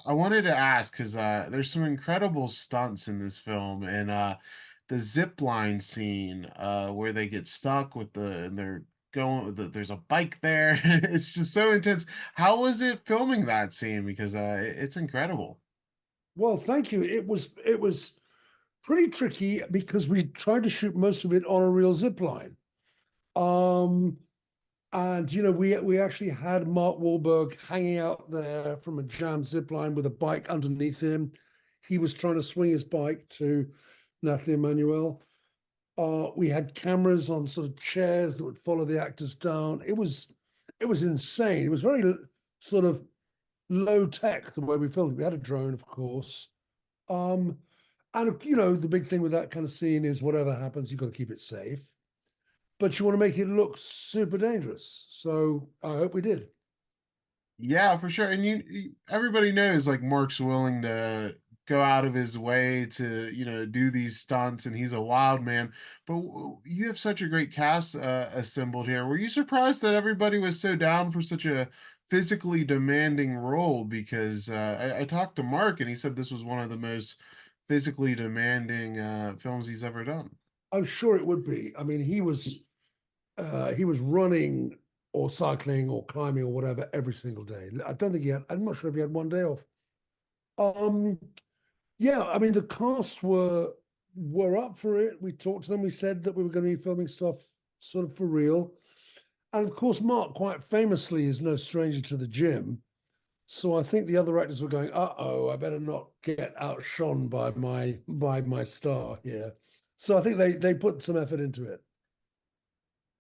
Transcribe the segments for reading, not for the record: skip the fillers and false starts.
I wanted to ask because there's some incredible stunts in this film, and the zip line scene where they get stuck with and they're going. There's a bike there. It's just so intense. How was it filming that scene? Because it's incredible. Well, thank you. It was pretty tricky because we tried to shoot most of it on a real zip line. Um, and we actually had Mark Wahlberg hanging out there from a jam zip line with a bike underneath him. He was trying to swing his bike to Natalie Emmanuel. We had cameras on sort of chairs that would follow the actors down. It was insane. It was very sort of low tech the way we filmed. We had a drone, of course. Um, and the big thing with that kind of scene is whatever happens, you've got to keep it safe, but you want to make it look super dangerous. So I hope we did. Yeah, for sure. And everybody knows like Mark's willing to go out of his way to, do these stunts, and he's a wild man. But you have such a great cast assembled here. Were you surprised that everybody was so down for such a physically demanding role? Because I talked to Mark and he said this was one of the most physically demanding films he's ever done. I'm sure it would be. I mean, he was running or cycling or climbing or whatever every single day. I don't think he had. I'm not sure if he had one day off. Um, yeah, I mean, the cast were up for it. We talked to them. We said that we were going to be filming stuff sort of for real. And of course, Mark, quite famously, is no stranger to the gym. So I think the other actors were going, "Uh-oh, I better not get outshone by my star here." So I think they put some effort into it.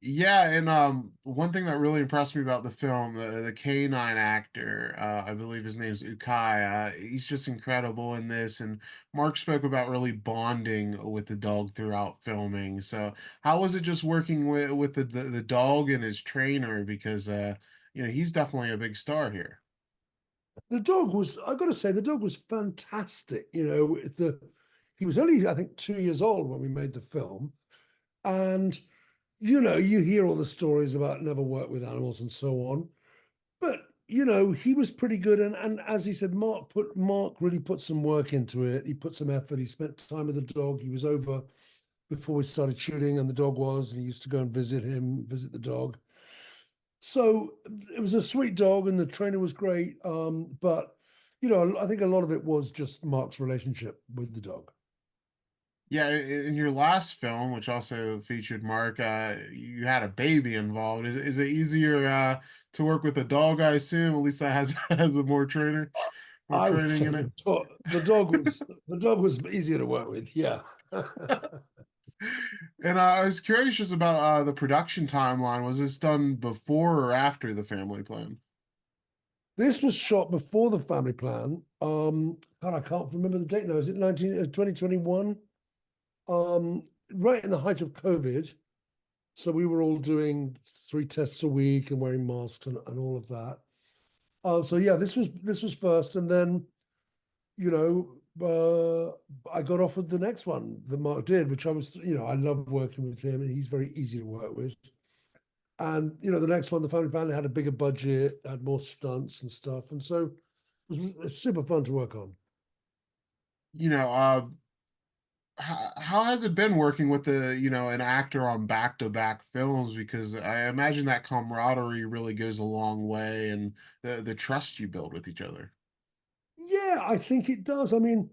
Yeah, and one thing that really impressed me about the film, the canine actor, I believe his name's Ukai, he's just incredible in this. And Mark spoke about really bonding with the dog throughout filming. So how was it just working with the dog and his trainer? Because he's definitely a big star here. The dog was, I got to say, the dog was fantastic. He was only, I think, 2 years old when we made the film, and you hear all the stories about never work with animals and so on. But he was pretty good, and as he said, Mark really put some work into it. He put some effort. He spent time with the dog. He was over before we started shooting, and the dog was, and he used to go and visit the dog. So it was a sweet dog, and the trainer was great. But I think a lot of it was just Mark's relationship with the dog. Yeah, in your last film, which also featured Mark, you had a baby involved. Is it easier to work with a dog, I assume? At least that has has a more I would training say in it. the dog was easier to work with. Yeah. And I was curious just about the production timeline. Was this done before or after the family plan? This was shot before the family plan. God, I can't remember the date now. Is it 2021? Right in the height of COVID. So we were all doing 3 tests a week and wearing masks and all of that. So yeah, this was first, and then you know I got off with the next one that Mark did, which I love working with him, and he's very easy to work with. And the next one, the family plan, had a bigger budget, had more stunts and stuff, and so it was super fun to work on. You know, uh, how has it been working with an actor on back-to-back films? Because I imagine that camaraderie really goes a long way, and the trust you build with each other. Yeah, I think it does. I mean,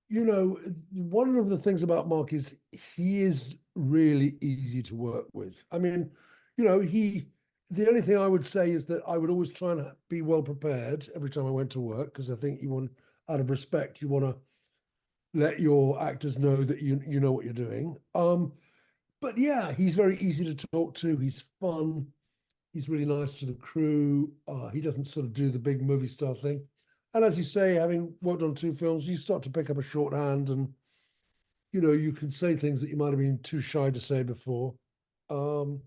one of the things about Mark is he is really easy to work with. I mean, the only thing I would say is that I would always try and be well prepared every time I went to work, because I think out of respect, you want to let your actors know that you know what you're doing. But yeah, he's very easy to talk to. He's fun. He's really nice to the crew. He doesn't sort of do the big movie star thing. And as you say, having worked on 2 films, you start to pick up a shorthand, and you can say things that you might have been too shy to say before. Um,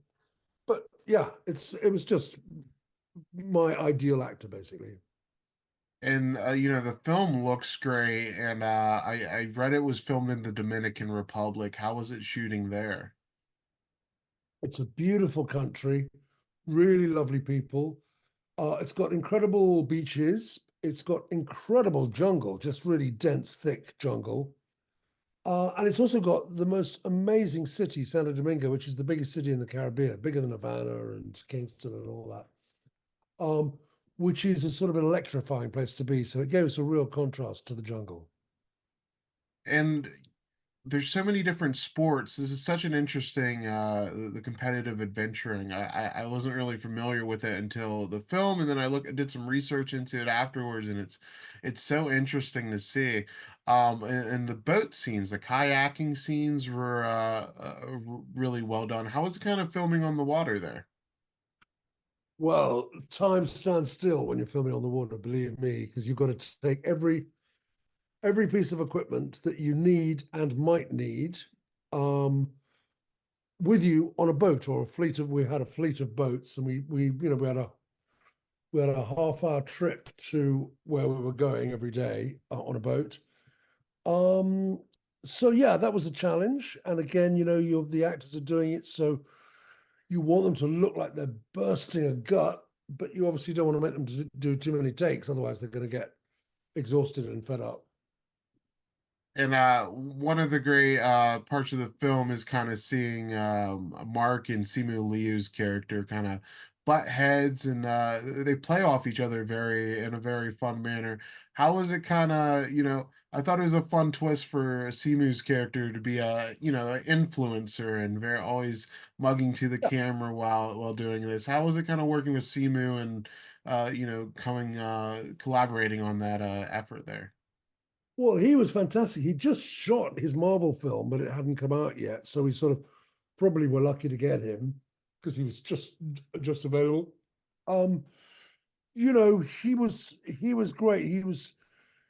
but yeah, it was just my ideal actor, basically. And the film looks great, and I read it was filmed in the Dominican Republic. How was it shooting there? It's a beautiful country, really lovely people. It's got incredible beaches. It's got incredible jungle, just really dense, thick jungle. And it's also got the most amazing city, Santo Domingo, which is the biggest city in the Caribbean, bigger than Havana and Kingston and all that, which is a sort of an electrifying place to be. So it gave us a real contrast to the jungle. And there's so many different sports. This is such an interesting the competitive adventuring. I wasn't really familiar with it until the film, and then I did some research into it afterwards, and it's so interesting to see. And the boat scenes, the kayaking scenes were really well done. How was it kind of filming on the water there? Well, time stands still when you're filming on the water, believe me, because you've got to take every piece of equipment that you need and might need um, with you on a boat or a fleet of. We had a fleet of boats, and we had a half-hour trip to where we were going every day on a boat. Um, so yeah, that was a challenge. And again, the actors are doing it, so you want them to look like they're bursting a gut, but you obviously don't want to make them do too many takes, otherwise they're going to get exhausted and fed up. And one of the great parts of the film is kind of seeing Mark and Simu Liu's character kind of butt heads, and they play off each other very in a very fun manner. How was it kind of, I thought it was a fun twist for Simu's character to be an influencer and very always mugging to the Yeah. camera while doing this. How was it kind of working with Simu and coming collaborating on that effort there? Well, he was fantastic. He just shot his Marvel film, but it hadn't come out yet. So we sort of probably were lucky to get him because he was just available. Um, he was great.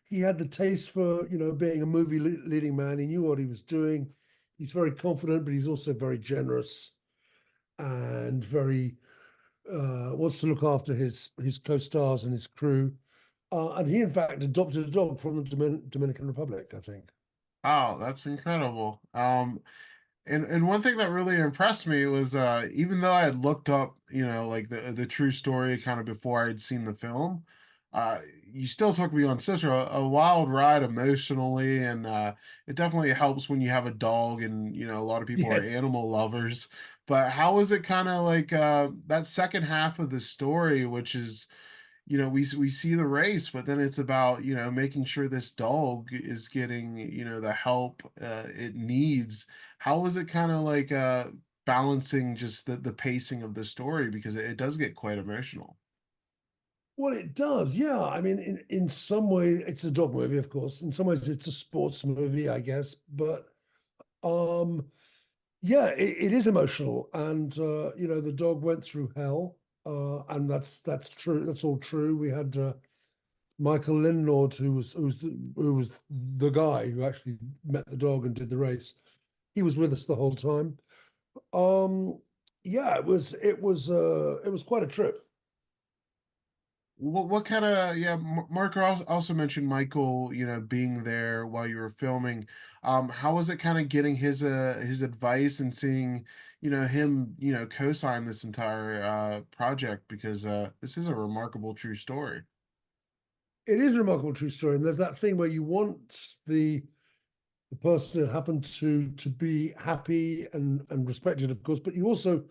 He had the taste for, being a movie leading man. He knew what he was doing. He's very confident, but he's also very generous and very wants to look after his co-stars and his crew. And he, in fact, adopted a dog from the Dominican Republic, I think. Oh, that's incredible. And one thing that really impressed me was even though I had looked up, like the true story kind of before I had seen the film, uh you still took me on such a wild ride emotionally, and it definitely helps when you have a dog, and a lot of people are Yes. animal lovers. But how was it kind of like that second half of the story, which is we see the race, but then it's about making sure this dog is getting the help it needs. How was it kind of like balancing just the pacing of the story, because it does get quite emotional. Well, it does, yeah. I mean, in some ways, it's a dog movie, of course. In some ways, it's a sports movie, I guess. But um, yeah, it is emotional, and the dog went through hell, and that's true. That's all true. We had Michael Linlord, who was the guy who actually met the dog and did the race. He was with us the whole time. Um, yeah, it was quite a trip. What kind of, yeah, Mark also mentioned Michael, being there while you were filming. How was it kind of getting his advice and seeing, him, co-sign this entire project, because this is a remarkable true story. It is a remarkable true story, and there's that thing where you want the person that happened to be happy and respected, of course, but you also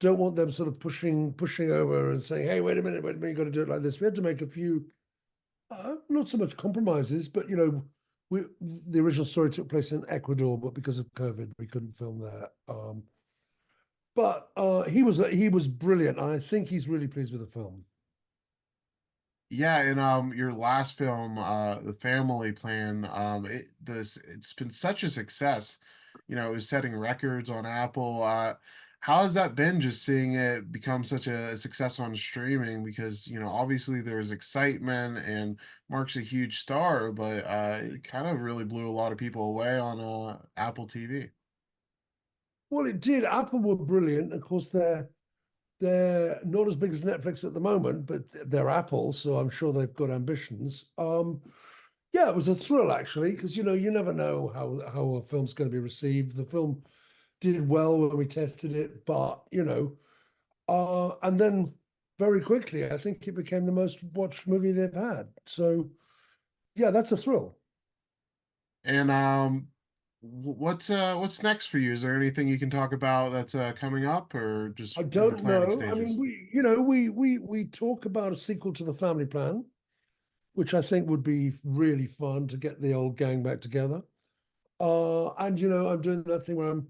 don't want them sort of pushing over and saying, "Hey, wait a minute, you got to do it like this." We had to make a few, not so much compromises, but the original story took place in Ecuador, but because of COVID, we couldn't film there. But he was brilliant, and I think he's really pleased with the film. Yeah, and your last film, The Family Plan, it's been such a success. It was setting records on Apple. How has that been, just seeing it become such a success on streaming? Because, obviously there was excitement and Mark's a huge star, but it kind of really blew a lot of people away on Apple TV. Well, it did. Apple were brilliant. Of course, they're not as big as Netflix at the moment, but they're Apple, so I'm sure they've got ambitions. Yeah, it was a thrill actually, because you never know how a film's going to be received. The film did well when we tested it, but and then very quickly. I think it became the most watched movie they've had. So yeah, that's a thrill. And what's next for you? Is there anything you can talk about that's coming up, or just I in the don't planning know. I mean, stages? we talk about a sequel to The Family Plan, which I think would be really fun to get the old gang back together. And I'm doing that thing where I'm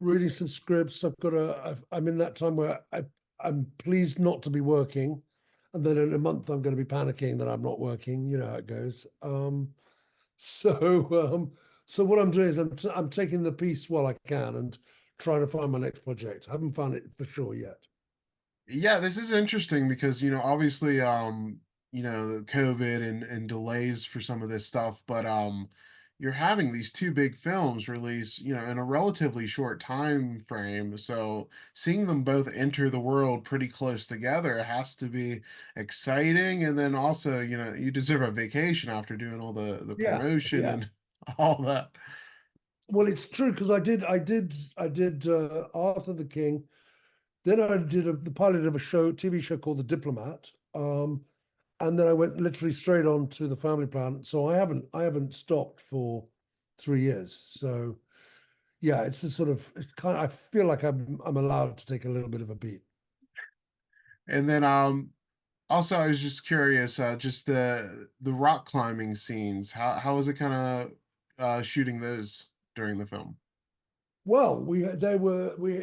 reading some scripts. I'm in that time where I'm pleased not to be working, and then in a month I'm going to be panicking that I'm not working. You know how it goes. So so what I'm doing is I'm taking the piece while I can and trying to find my next project. I haven't found it for sure yet. Yeah, this is interesting because, obviously, the COVID and delays for some of this stuff, but you're having these two big films release, in a relatively short time frame. So seeing them both enter the world pretty close together has to be exciting. And then also, you deserve a vacation after doing all the Yeah, promotion yeah. and all that. Well, it's true because I did Arthur the King. Then I did the pilot of a TV show called The Diplomat. And then I went literally straight on to The Family Plan. So I haven't stopped for 3 years. So yeah, it's a sort of it's kind I feel like I'm allowed to take a little bit of a beat. And then also, I was just curious, just the rock climbing scenes. How was it kind of shooting those during the film? Well, we they were we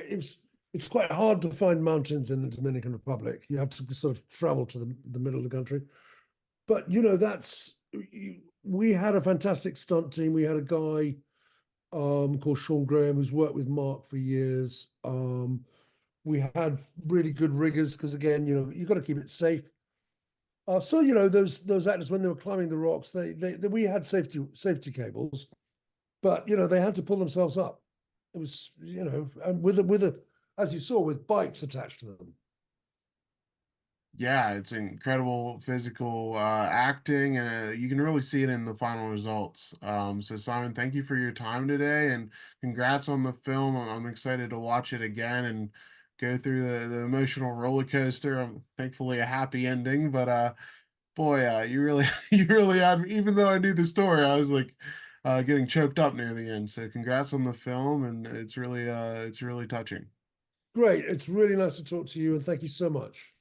it's quite hard to find mountains in the Dominican Republic. You have to sort of travel to the middle of the country. But that's we had a fantastic stunt team. We had a guy called Sean Graham who's worked with Mark for years. We had really good riggers because again, you've got to keep it safe. So those actors when they were climbing the rocks, we had safety cables, but they had to pull themselves up. It was and with a as you saw with bikes attached to them. Yeah, it's incredible physical acting, and you can really see it in the final results. So Simon, thank you for your time today, and congrats on the film. I'm excited to watch it again and go through the emotional roller coaster. Thankfully a happy ending, but boy, you really you really had me. Even though I knew the story, I was like getting choked up near the end. So congrats on the film, and it's really touching. Great. It's really nice to talk to you, and thank you so much.